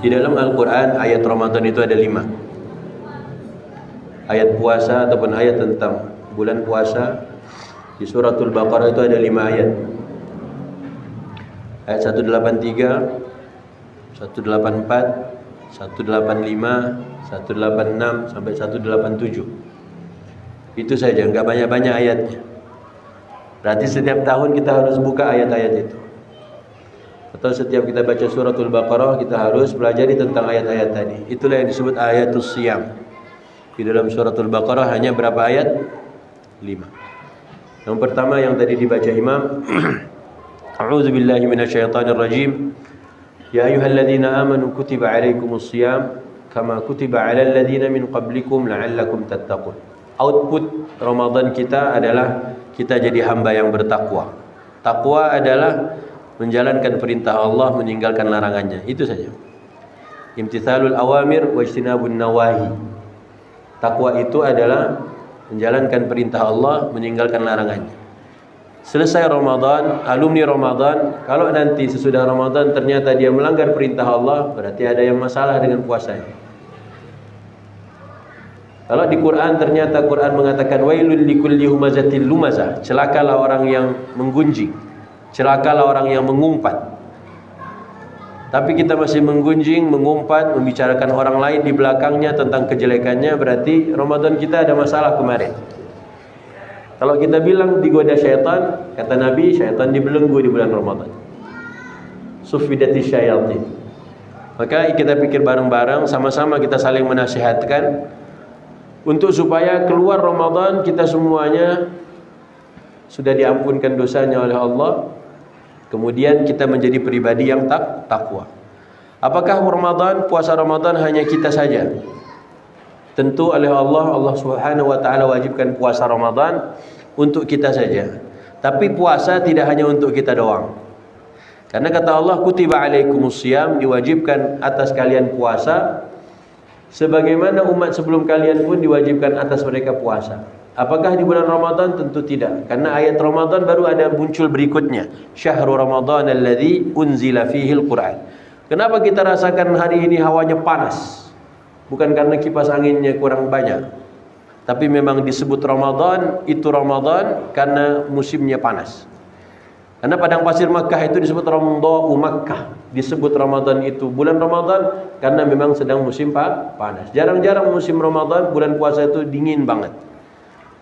Di dalam Al-Quran ayat Ramadan itu ada 5. Ayat puasa ataupun ayat tentang bulan puasa di suratul Baqarah itu ada 5 ayat. Ayat 183, 184, 185, 186 sampai 187. Itu saja, enggak banyak-banyak ayatnya. Berarti setiap tahun kita harus buka ayat-ayat itu. Atau setiap kita baca suratul Baqarah kita harus pelajari tentang ayat-ayat tadi. Itulah yang disebut ayatus siyam. Di dalam suratul Baqarah hanya berapa ayat? 5. Yang pertama yang tadi dibaca imam, A'udzu billahi minasyaitonir rajim. Ya ayyuhalladzina amanu kutiba alaikumus siyam kama kutiba alal ladzina min qablikum la'allakum tattaqun. Output Ramadan kita adalah kita jadi hamba yang bertakwa. Takwa adalah menjalankan perintah Allah, meninggalkan larangannya. Itu saja. Imtithalul awamir wa ijtinabun nawahi. Takwa itu adalah menjalankan perintah Allah, meninggalkan larangannya. Selesai Ramadan, alumni Ramadan, kalau nanti sesudah Ramadan ternyata dia melanggar perintah Allah, berarti ada yang masalah dengan puasanya. Kalau di Quran ternyata Quran mengatakan wailul likulli humazatil lumazah, celakalah orang yang menggunjing, celakalah orang yang mengumpat. Tapi kita masih menggunjing, mengumpat, membicarakan orang lain di belakangnya tentang kejelekannya, berarti Ramadan kita ada masalah kemarin. Kalau kita bilang digoda syaitan, kata Nabi, syaitan dibelenggu di bulan Ramadan. Sufidati syayatin. Maka kita pikir bareng-bareng, sama-sama kita saling menasihatkan untuk supaya keluar Ramadan kita semuanya sudah diampunkan dosanya oleh Allah. Kemudian kita menjadi pribadi yang takwa. Apakah Ramadan, puasa Ramadan hanya kita saja? Tentu oleh Allah Subhanahu wa taala wajibkan puasa Ramadan untuk kita saja. Tapi puasa tidak hanya untuk kita doang. Karena kata Allah kutiba alaikumusiyam, diwajibkan atas kalian puasa sebagaimana umat sebelum kalian pun diwajibkan atas mereka puasa. Apakah di bulan Ramadan? Tentu tidak. Karena ayat Ramadan baru ada muncul berikutnya. Syahrul Ramadan alladzi unzila fihil Qur'an. Kenapa kita rasakan hari ini hawanya panas? Bukan karena kipas anginnya kurang banyak. Tapi memang disebut Ramadan, itu Ramadan karena musimnya panas. Karena padang pasir Makkah itu disebut Ramdha'u Makkah. Disebut Ramadan itu bulan Ramadan karena memang sedang musim panas. Jarang-jarang musim Ramadan, bulan puasa itu dingin banget.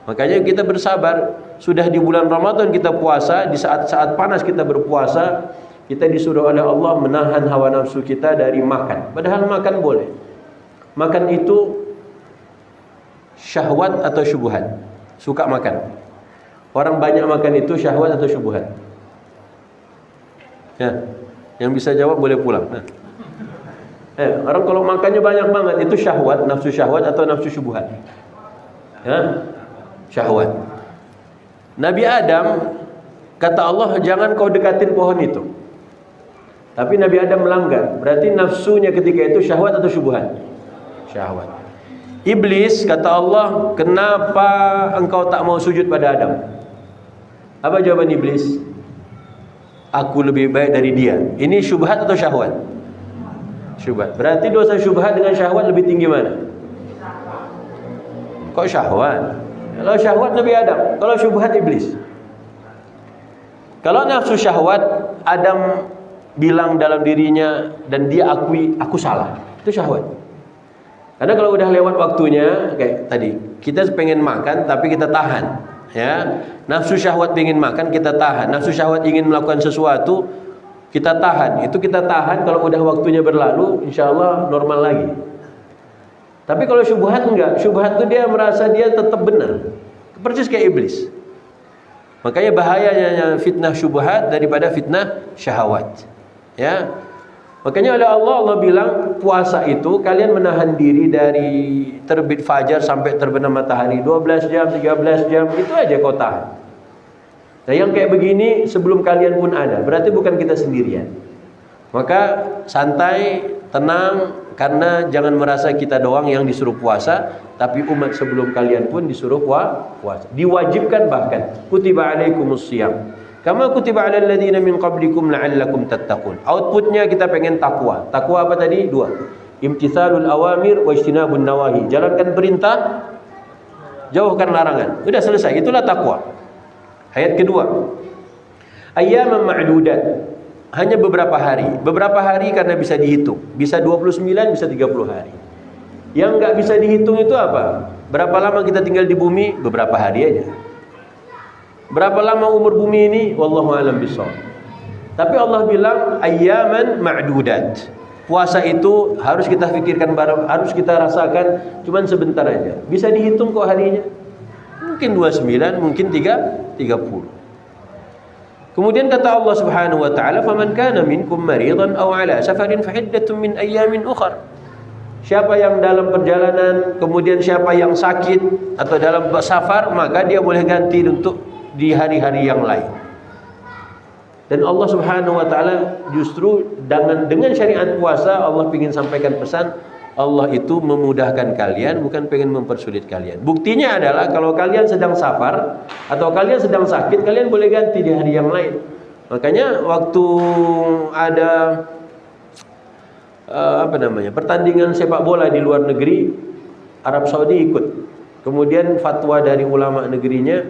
Makanya kita bersabar, sudah di bulan Ramadan kita puasa, di saat-saat panas kita berpuasa, kita disuruh oleh Allah menahan hawa nafsu kita dari makan. Padahal makan boleh. Makan itu syahwat atau syubhat? Suka makan. Orang banyak makan itu syahwat atau syubhat? Ya, yang bisa jawab boleh pulang. Nah. Orang kalau makannya banyak banget itu syahwat, nafsu syahwat atau nafsu syubhat? Ya. Syahwat. Nabi Adam kata Allah jangan kau dekatin pohon itu. Tapi Nabi Adam melanggar. Berarti nafsunya ketika itu syahwat atau syubhat? Syahwat. Iblis kata Allah, kenapa engkau tak mau sujud pada Adam? Apa jawaban iblis? Aku lebih baik dari dia. Ini syubhat atau syahwat? Syubhat. Berarti dosa syubhat dengan syahwat lebih tinggi mana? Kok syahwat? Kalau syahwat Nabi Adam, kalau syubhat iblis. Kalau nafsu syahwat, Adam bilang dalam dirinya dan dia akui aku salah. Itu syahwat. Karena kalau udah lewat waktunya, kayak tadi, kita pengen makan tapi kita tahan, ya. Nafsu syahwat ingin makan kita tahan, nafsu syahwat ingin melakukan sesuatu kita tahan. Itu kita tahan, kalau udah waktunya berlalu, insyaallah normal lagi. Tapi kalau syubhat enggak, syubhat itu dia merasa dia tetap benar. Persis kayak iblis. Makanya bahayanya fitnah syubhat daripada fitnah syahwat. Ya. Makanya oleh Allah bilang puasa itu kalian menahan diri dari terbit fajar sampai terbenam matahari 12 jam, 13 jam, itu aja kau tahan. Nah, yang kayak begini sebelum kalian pun ada. Berarti bukan kita sendirian. Maka santai, tenang, karena jangan merasa kita doang yang disuruh puasa, tapi umat sebelum kalian pun disuruh puasa. Diwajibkan bahkan kutiba alaikumus siyam. Kama kutiba 'alal ladzina min qablikum la'allakum tattaqun. Outputnya kita pengen takwa. Takwa apa tadi? Dua. Imtithalul awamir wa ijtinabun nawahi. Jalankan perintah, jauhkan larangan. Sudah selesai. Itulah takwa. Ayat kedua. Ayyaman ma'dudat. Hanya beberapa hari. Beberapa hari karena bisa dihitung. Bisa 29, bisa 30 hari. Yang nggak bisa dihitung itu apa? Berapa lama kita tinggal di bumi? Beberapa hari aja. Berapa lama umur bumi ini? Wallahu a'lam bishawab. Tapi Allah bilang ayyaman ma'dudat. Puasa itu harus kita pikirkan bareng, harus kita rasakan cuman sebentar aja. Bisa dihitung kok harinya. Mungkin 29, mungkin 30. Kemudian kata Allah Subhanahu wa taala, "Faman kana minkum maridan aw 'ala safarin fa iddatun min ayyamin ukhra." Siapa yang dalam perjalanan, kemudian siapa yang sakit atau dalam safar, maka dia boleh ganti untuk di hari-hari yang lain. Dan Allah Subhanahu wa taala justru dengan syariat puasa Allah ingin sampaikan pesan, Allah itu memudahkan kalian, bukan pengen mempersulit kalian. Buktinya adalah kalau kalian sedang safar atau kalian sedang sakit, kalian boleh ganti di hari yang lain. Makanya waktu ada pertandingan sepak bola di luar negeri, Arab Saudi ikut. Kemudian fatwa dari ulama negerinya,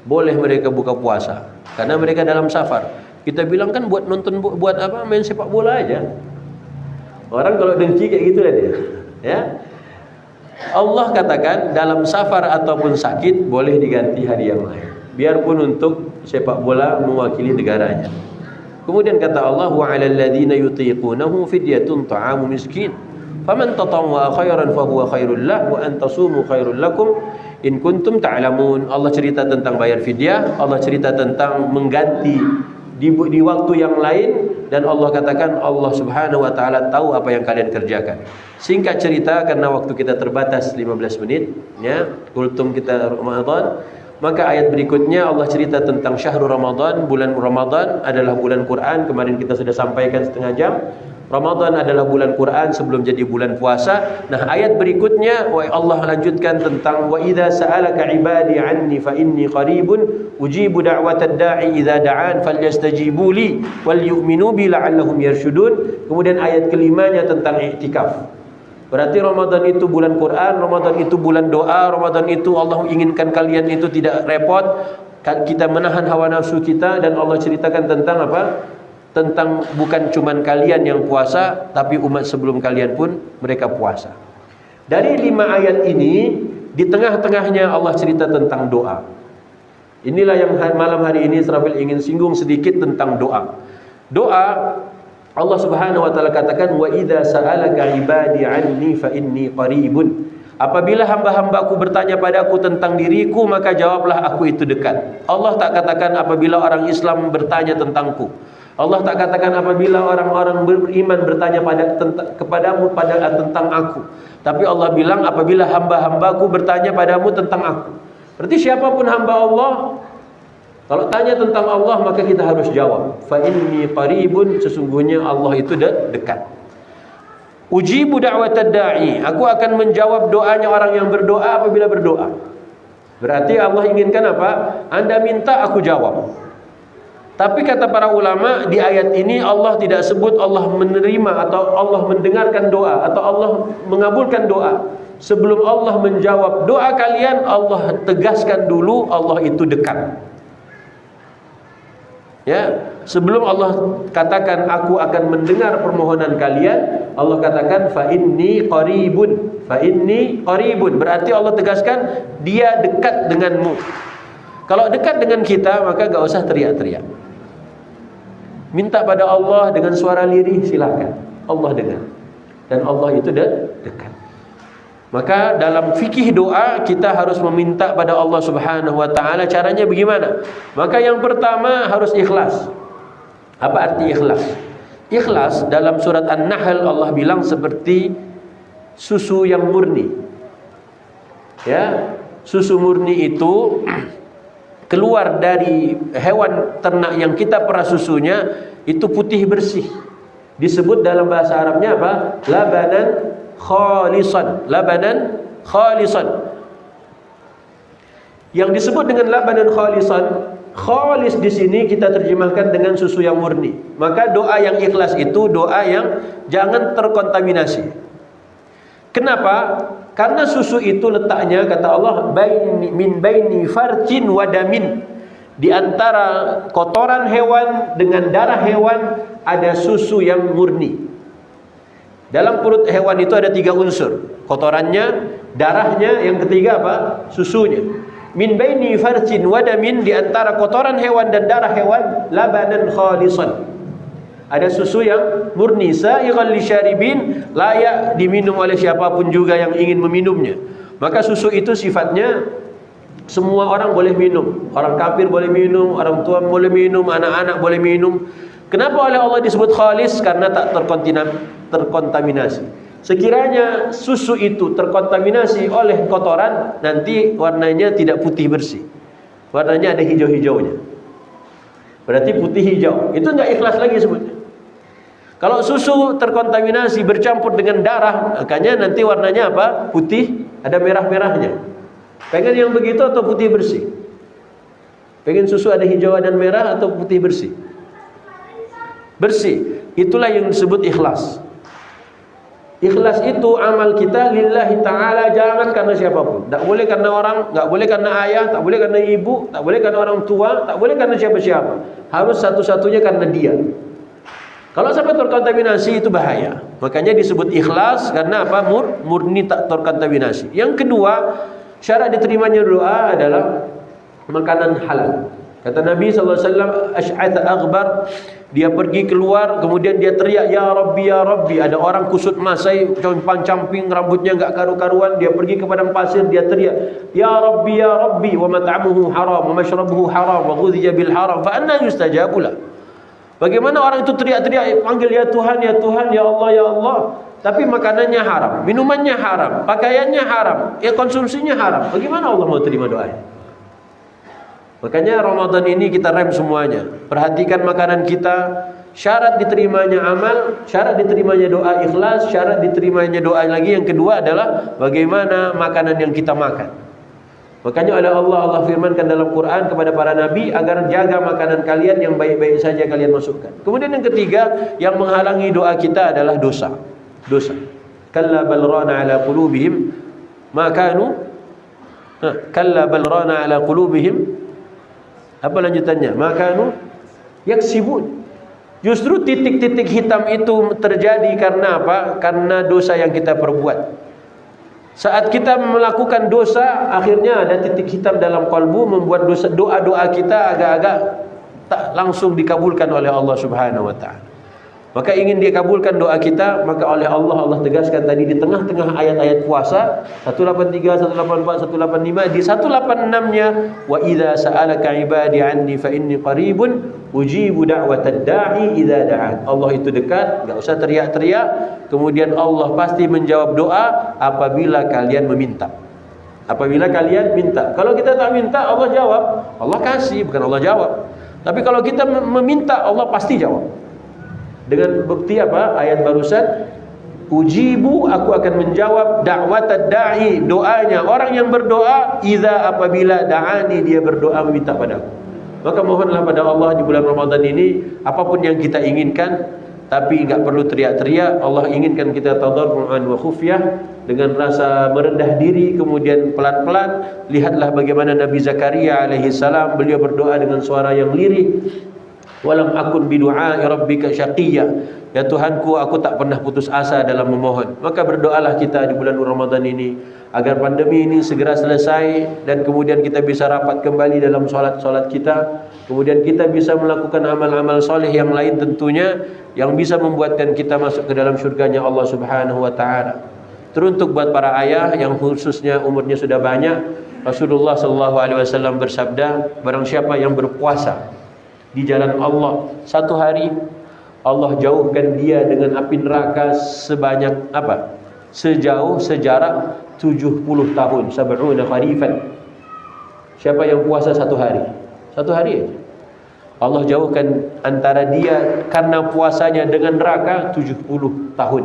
boleh mereka buka puasa karena mereka dalam safar. Kita bilang kan buat nonton, buat apa, main sepak bola aja. Orang kalau dengki kayak gitu lah dia. Ya. Allah katakan dalam safar ataupun sakit boleh diganti hari yang lain. Biarpun untuk sepak bola mewakili negaranya. Kemudian kata Allah, wa 'alal ladzina yutiqunahu fidyatun ta'amu miskin. Faman tatawwa khairan fahuwa khairul lah wa an tasumu khairul lakum in kuntum ta'lamun. Allah cerita tentang bayar fidyah, Allah cerita tentang mengganti di waktu yang lain, dan Allah katakan Allah Subhanahu wa taala tahu apa yang kalian kerjakan. Singkat cerita, karena waktu kita terbatas 15 menit ya, kultum kita Ramadan, maka ayat berikutnya Allah cerita tentang syahrul Ramadan. Bulan Ramadan adalah bulan Quran. Kemarin kita sudah sampaikan setengah jam. Ramadan adalah bulan Quran sebelum jadi bulan puasa. Nah, ayat berikutnya Allah lanjutkan tentang wa idza sa'alaka ibadi anni fa inni qaribun ujibu da'watad da'i idza da'an falyastajibu li wal yu'minu bi la'allahum yarshudun. Kemudian ayat kelimanya tentang i'tikaf. Berarti Ramadan itu bulan Quran, Ramadan itu bulan doa, Ramadan itu Allah inginkan kalian itu tidak repot, kita menahan hawa nafsu kita, dan Allah ceritakan tentang apa? Tentang bukan cuman kalian yang puasa, tapi umat sebelum kalian pun mereka puasa. Dari 5 ayat ini, di tengah-tengahnya Allah cerita tentang doa. Inilah yang malam hari ini Israfil ingin singgung sedikit tentang doa. Doa, Allah Subhanahu wa taala katakan, wa idza sa'alaka ibadi anni fa inni qaribun. Apabila hamba-hambaku bertanya padaku tentang diriku, maka jawablah aku itu dekat. Allah tak katakan apabila orang Islam bertanya tentangku. Allah tak katakan apabila orang-orang beriman bertanya kepadamu tentang aku. Tapi Allah bilang apabila hamba-hambaku bertanya padamu tentang aku. Berarti siapapun hamba Allah, kalau tanya tentang Allah maka kita harus jawab. Fa inni qaribun, sesungguhnya Allah itu dekat. Ujibu da'watad da'i, aku akan menjawab doanya orang yang berdoa apabila berdoa. Berarti Allah inginkan apa? Anda minta, aku jawab. Tapi kata para ulama, di ayat ini Allah tidak sebut Allah menerima atau Allah mendengarkan doa atau Allah mengabulkan doa. Sebelum Allah menjawab doa kalian, Allah tegaskan dulu Allah itu dekat. Ya, sebelum Allah katakan aku akan mendengar permohonan kalian, Allah katakan fa inni qaribun. Fa inni qaribun, berarti Allah tegaskan dia dekat denganmu. Kalau dekat dengan kita, maka gak usah teriak-teriak. Minta pada Allah dengan suara lirih, silakan. Allah dengar. Dan Allah itu dekat. Maka dalam fikih doa kita harus meminta pada Allah Subhanahu wa taala. Caranya bagaimana? Maka yang pertama harus ikhlas. Apa arti ikhlas? Ikhlas dalam surat An-Nahl Allah bilang seperti susu yang murni. Ya, susu murni itu keluar dari hewan ternak yang kita perah susunya itu putih bersih. Disebut dalam bahasa Arabnya apa? Labanan khalisan. Labanan khalisan. Yang disebut dengan labanan khalisan Khalis di sini kita terjemahkan dengan susu yang murni. Maka doa yang ikhlas itu doa yang jangan terkontaminasi. Kenapa? Karena susu itu letaknya, kata Allah, min baini farjin wa damin. Di antara kotoran hewan dengan darah hewan ada susu yang murni. Dalam perut hewan itu ada 3 unsur. Kotorannya, darahnya, yang ketiga apa? Susunya. Min baini farjin wa damin, di antara kotoran hewan dan darah hewan, labanan khalisan. Ada susu yang murni, sa'ighal lisyaribin, layak diminum oleh siapapun juga yang ingin meminumnya. Maka susu itu sifatnya semua orang boleh minum. Orang kafir boleh minum, orang tua boleh minum, anak-anak boleh minum. Kenapa oleh Allah disebut khalis? Karena tak terkontaminasi. Sekiranya susu itu terkontaminasi oleh kotoran, nanti warnanya tidak putih bersih. Warnanya ada hijau-hijaunya. Berarti putih hijau. Itu enggak ikhlas lagi sebutnya. Kalau susu terkontaminasi bercampur dengan darah, makanya nanti warnanya apa? Putih, ada merah-merahnya. Pengen yang begitu atau putih bersih? Pengen susu ada hijau dan merah atau putih bersih? Bersih. Itulah yang disebut ikhlas. Ikhlas itu amal kita lillahi ta'ala, jangan karena siapapun. Tak boleh karena orang, tak boleh karena ayah, tak boleh karena ibu, tak boleh karena orang tua, tak boleh karena siapa-siapa. Harus satu-satunya karena dia. Kalau sampai terkontaminasi itu bahaya. Makanya disebut ikhlas karena apa? Murni tak terkontaminasi. Yang kedua, syarat diterimanya doa adalah makanan halal. Kata Nabi SAW, Ash'atha aghbar, dia pergi keluar, kemudian dia teriak, Ya Rabbi, Ya Rabbi. Ada orang kusut masai, compang-camping, rambutnya enggak karu-karuan. Dia pergi ke padang pasir, dia teriak, Ya Rabbi, Ya Rabbi, wa mat'amuhu haram, wa mashrabuhu haram, wa ghudhiya bil haram, fa anna yustajabu lah. Bagaimana orang itu teriak-teriak, panggil ya Tuhan, Ya Tuhan, Ya Allah, Ya Allah, tapi makanannya haram, minumannya haram, pakaiannya haram, ya konsumsinya haram. Bagaimana Allah mau terima doanya? Makanya Ramadan ini kita rem semuanya. Perhatikan makanan kita. Syarat diterimanya amal, syarat diterimanya doa ikhlas, syarat diterimanya doa lagi yang kedua adalah bagaimana makanan yang kita makan. Makanya oleh Allah firmankan dalam Quran kepada para nabi agar jaga makanan kalian yang baik-baik saja kalian masukkan. Kemudian yang ketiga yang menghalangi doa kita adalah dosa. Dosa. Kalla bal rana ala qulubihim ma kanu. Kalla bal rana ala qulubihim. Apa lanjutannya? Makanu yaksibun. Justru titik-titik hitam itu terjadi karena apa? Karena dosa yang kita perbuat. Saat kita melakukan dosa, akhirnya ada titik hitam dalam kalbu, membuat doa-doa kita agak-agak tak langsung dikabulkan oleh Allah Subhanahu wa taala. Maka ingin dikabulkan doa kita, maka oleh Allah tegaskan tadi di tengah-tengah ayat-ayat puasa 183, 184, 185, di 186-nya wa idza sa'alaka ibadi anni fa inni qaribun ujibu da'watad da'i idza da'an. Allah itu dekat, enggak usah teriak-teriak. Kemudian Allah pasti menjawab doa apabila kalian meminta. Apabila kalian minta. Kalau kita tak minta, Allah jawab. Allah kasih, bukan Allah jawab. Tapi kalau kita meminta, Allah pasti jawab. Dengan bukti apa? Ayat barusan, ujibu, aku akan menjawab da'watad da'i, doanya orang yang berdoa, idza, apabila da'ani, dia berdoa meminta padaku. Maka mohonlah pada Allah di bulan Ramadan ini apapun yang kita inginkan, tapi enggak perlu teriak-teriak. Allah inginkan kita tadarruan wa khufyah, dengan rasa merendah diri, kemudian pelan-pelan. Lihatlah bagaimana Nabi Zakaria alaihi salam, beliau berdoa dengan suara yang lirih. Walam akun bidu'ai rabbika syaqiyya. Ya Tuhanku, aku tak pernah putus asa dalam memohon. Maka berdoalah kita di bulan Ramadan ini agar pandemi ini segera selesai dan kemudian kita bisa rapat kembali dalam solat-solat kita. Kemudian kita bisa melakukan amal-amal soleh yang lain tentunya, yang bisa membuatkan kita masuk ke dalam syurganya Allah Subhanahu wa taala. Teruntuk buat para ayah yang khususnya umurnya sudah banyak, Rasulullah sallallahu alaihi wasallam bersabda, barang siapa yang berpuasa di jalan Allah 1 hari, Allah jauhkan dia dengan api neraka sebanyak apa? Sejauh sejarak 70 tahun, 70 kharifan. Siapa yang puasa 1 hari? 1 hari aja. Allah jauhkan antara dia karena puasanya dengan neraka 70 tahun.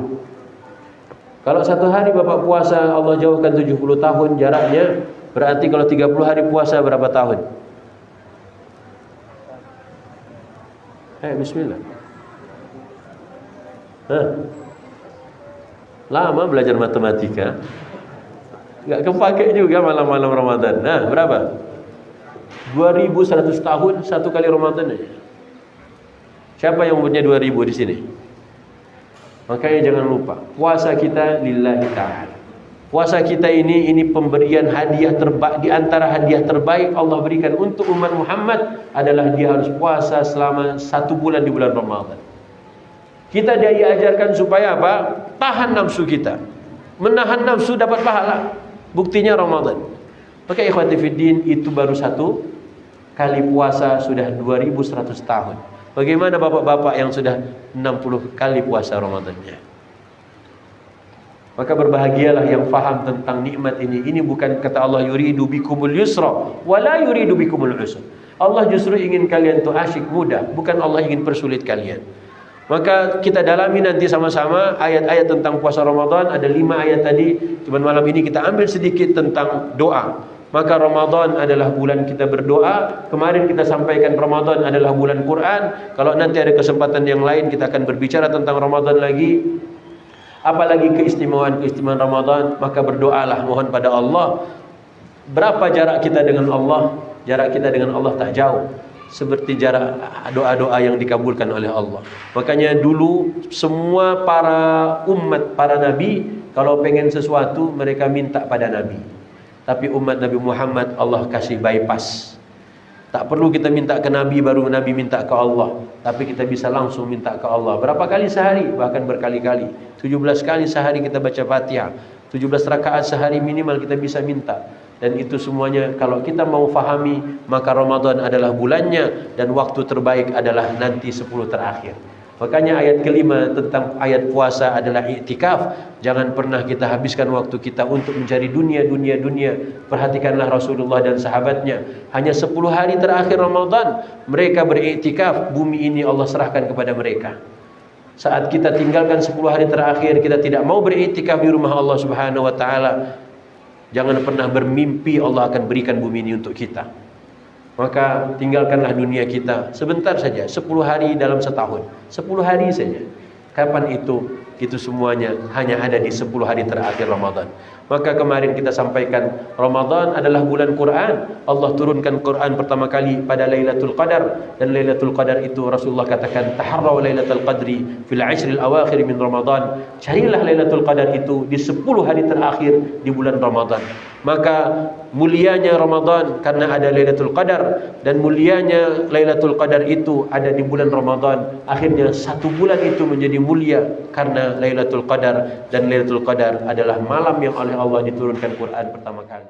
Kalau 1 hari Bapak puasa, Allah jauhkan 70 tahun jaraknya, berarti kalau 30 hari puasa berapa tahun? Bismillah. Lama belajar matematika, nggak kepake juga malam-malam Ramadan. Berapa? 2100 tahun satu kali Ramadan aja. Siapa yang umurnya 2000 di sini? Makanya jangan lupa, puasa kita lillahi ta'ala. Puasa kita ini pemberian hadiah terbaik, di antara hadiah terbaik Allah berikan untuk umat Muhammad adalah dia harus puasa selama 1 bulan di bulan Ramadan. Kita diajarkan supaya apa? Tahan nafsu kita. Menahan nafsu dapat pahala. Buktinya Ramadan. Maka ikhwati fiddin, itu baru 1 kali puasa sudah 2100 tahun. Bagaimana bapak-bapak yang sudah 60 kali puasa Ramadannya? Maka berbahagialah yang faham tentang nikmat ini. Ini bukan kata Allah yuridu bikumul yusra wala yuridu bikumul usra. Allah justru ingin kalian tuh asyik mudah, bukan Allah ingin persulit kalian. Maka kita dalami nanti sama-sama ayat-ayat tentang puasa Ramadan. Ada 5 ayat tadi. Cuman malam ini kita ambil sedikit tentang doa. Maka Ramadan adalah bulan kita berdoa. Kemarin kita sampaikan Ramadan adalah bulan Quran. Kalau nanti ada kesempatan yang lain kita akan berbicara tentang Ramadan lagi. Apalagi keistimewaan-keistimewaan Ramadan. Maka berdoalah, mohon pada Allah. Berapa jarak kita dengan Allah? Jarak kita dengan Allah tak jauh seperti jarak doa-doa yang dikabulkan oleh Allah. Makanya dulu semua para umat, para nabi, kalau pengen sesuatu mereka minta pada nabi. Tapi umat Nabi Muhammad Allah kasih bypass. Tak perlu kita minta ke nabi baru nabi minta ke Allah, tapi kita bisa langsung minta ke Allah. Berapa kali sehari? Bahkan berkali-kali. 17 kali sehari kita baca Fatihah. 17 rakaat sehari minimal kita bisa minta. Dan itu semuanya kalau kita mau fahami, maka Ramadan adalah bulannya dan waktu terbaik adalah nanti 10 terakhir. Makanya ayat kelima tentang ayat puasa adalah i'tikaf. Jangan pernah kita habiskan waktu kita untuk mencari dunia. Perhatikanlah Rasulullah dan sahabatnya. Hanya 10 hari terakhir Ramadan mereka beriktikaf. Bumi ini Allah serahkan kepada mereka. Saat kita tinggalkan 10 hari terakhir, kita tidak mau beriktikaf di rumah Allah Subhanahu wa taala, jangan pernah bermimpi Allah akan berikan bumi ini untuk kita. Maka tinggalkanlah dunia kita sebentar saja, 10 hari dalam setahun, 10 hari saja. Kapan itu? Itu semuanya hanya ada di 10 hari terakhir Ramadan. Maka kemarin kita sampaikan Ramadan adalah bulan Quran. Allah turunkan Quran pertama kali pada Lailatul Qadar, dan Lailatul Qadar itu Rasulullah katakan taharraw Lailatul Qadri fil 'ashril awakhir min Ramadan. Carilah Lailatul Qadar itu di 10 hari terakhir di bulan Ramadan. Maka mulianya Ramadan karena ada Lailatul Qadar, dan mulianya Lailatul Qadar itu ada di bulan Ramadan. Akhirnya 1 bulan itu menjadi mulia karena Lailatul Qadar, dan Lailatul Qadar adalah malam yang oleh Allah diturunkan Quran pertama kali.